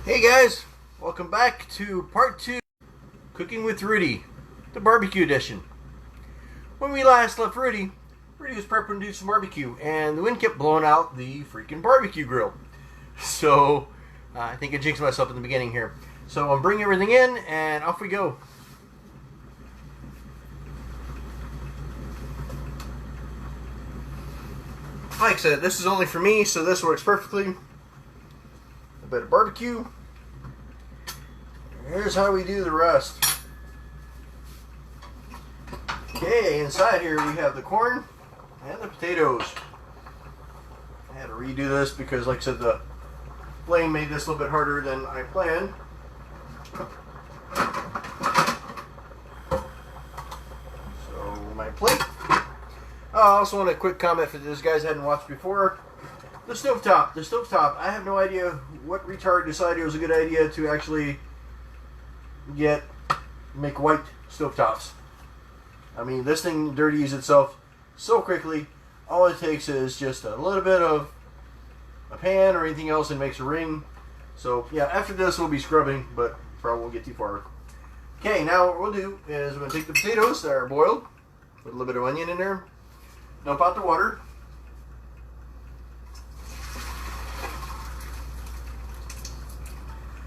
Hey guys, welcome back to part 2, Cooking with Rudy, the barbecue edition. When we last left Rudy was prepping to do some barbecue, and the wind kept blowing out the freaking barbecue grill. So, I think I jinxed myself in the beginning here. So I'm bringing everything in, and off we go. Like I said, this is only for me, so this works perfectly. A bit of barbecue. Here's how we do the rest. Okay, inside here we have the corn and the potatoes. I had to redo this because, like I said, the flame made this a little bit harder than I planned. So, my plate. I also want a quick comment for those guys who hadn't watched before. The stovetop. I have no idea what retard decided it was a good idea to actually make white stovetops. I mean, this thing dirties itself so quickly. All it takes is just a little bit of a pan or anything else and makes a ring. So yeah, after this we'll be scrubbing, but probably won't get too far. Okay, now what we'll do is we're going to take the potatoes that are boiled, put a little bit of onion in there, dump out the water.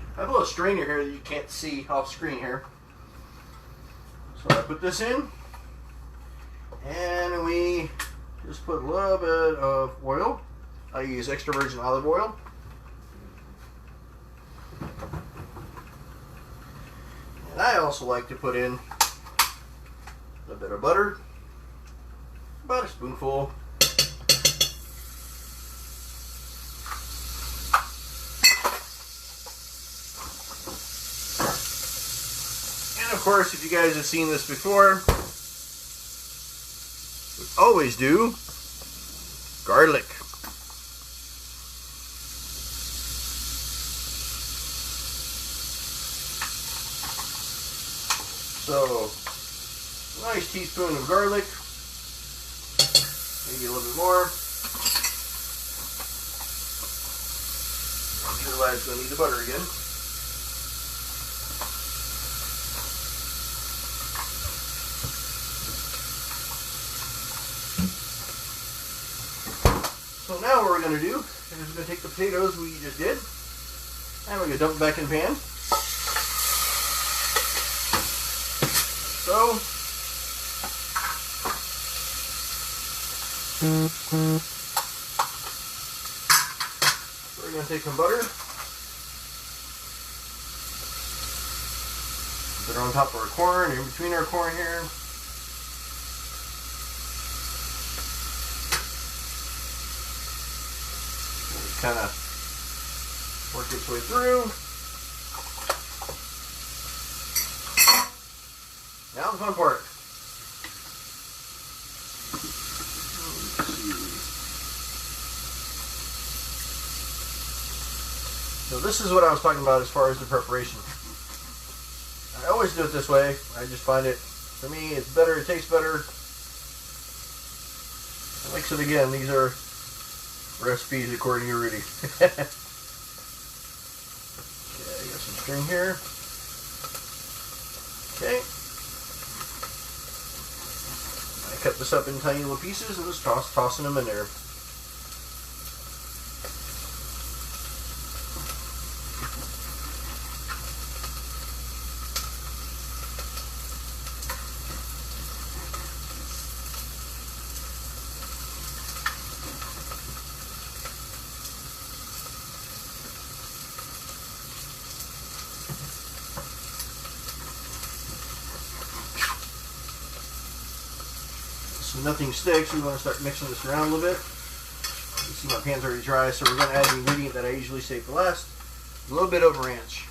I have a little strainer here that you can't see off screen here. So I put this in, and we just put a little bit of oil. I use extra virgin olive oil. And I also like to put in a little bit of butter, about a spoonful. Of course, if you guys have seen this before, we always do garlic. So, a nice teaspoon of garlic, maybe a little bit more. I realize I'm going to need the butter again. So now what we're going to do is we're going to take the potatoes we just did, and we're going to dump them back in the pan. So, we're going to take some butter, put it on top of our corn, in between our corn here. Kind of work its way through. Now the fun part. Let's see. So this is what I was talking about as far as the preparation. I always do it this way. I just find it, for me, it's better, it tastes better. Like I said again, these are recipes according to Rudy. Okay, I got some string here. Okay. I cut this up in tiny little pieces and just tossing them in there. So nothing sticks, we want to start mixing this around a little bit. You see my pan's already dry, so we're going to add the ingredient that I usually save for last, a little bit of ranch.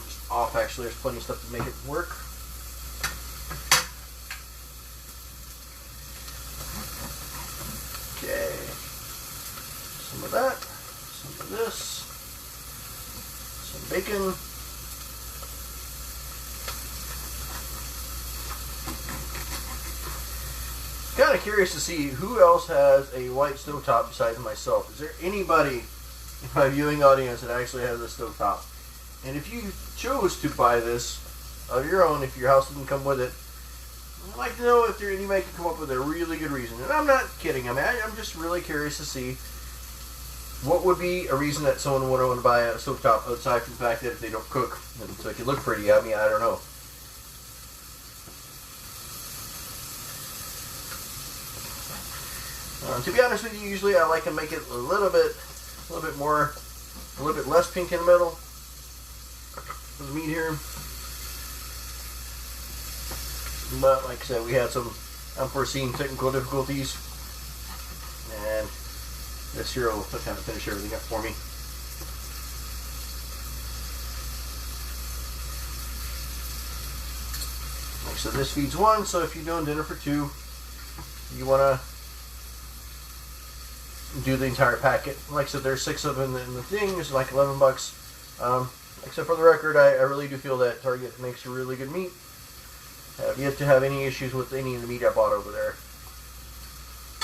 Just off, actually, there's plenty of stuff to make it work. Okay, some of that, some of this, some bacon. curious to see who else has a white stovetop besides myself. Is there anybody in my viewing audience that actually has a stovetop? And if you chose to buy this of your own, if your house didn't come with it, I'd like to know if anybody can come up with a really good reason. And I'm not kidding. I mean, I'm just really curious to see what would be a reason that someone would want to buy a stovetop, aside from the fact that if they don't cook, so it can look pretty. I mean, I don't know. To be honest with you, usually I like to make it a little bit less pink in the middle for the meat here. But like I said, we had some unforeseen technical difficulties, and this here will kind of finish everything up for me. Like I said, this feeds one, so if you're doing dinner for two, you want to do the entire packet. Like I said, there's 6 of them in the thing. It's like $11. Except for the record, I really do feel that Target makes really good meat. I have yet to have any issues with any of the meat I bought over there.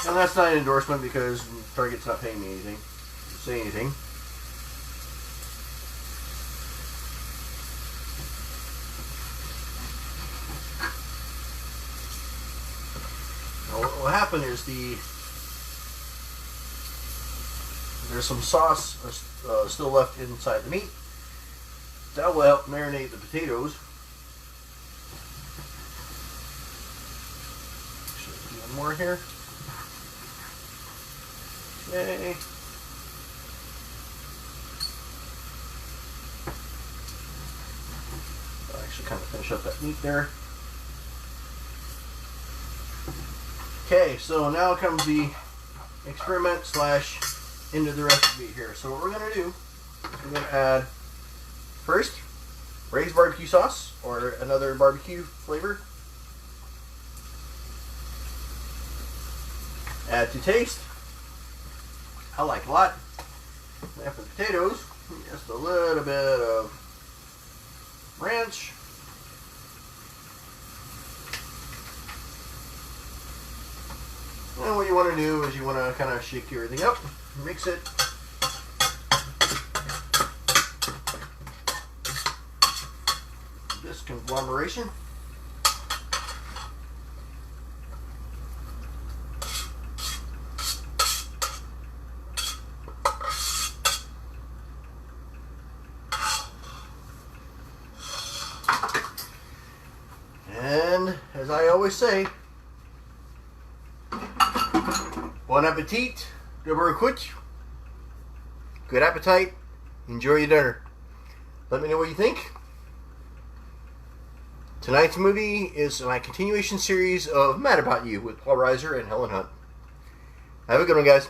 And that's not an endorsement because Target's not paying me anything to say anything. Now, what will happen is there's some sauce still left inside the meat. That will help marinate the potatoes. Actually, one more here. Okay. I'll actually kind of finish up that meat there. Okay, so now comes the experiment / into the recipe here. So what we're going to do is we're going to add first raised barbecue sauce or another barbecue flavor. Add to taste. I like a lot. And for the potatoes, just a little bit of ranch. And what you want to do is you want to kind of shake everything up, mix it. This conglomeration. And as I always say, bon appetit, good appetite, enjoy your dinner. Let me know what you think. Tonight's movie is my continuation series of Mad About You with Paul Reiser and Helen Hunt. Have a good one, guys.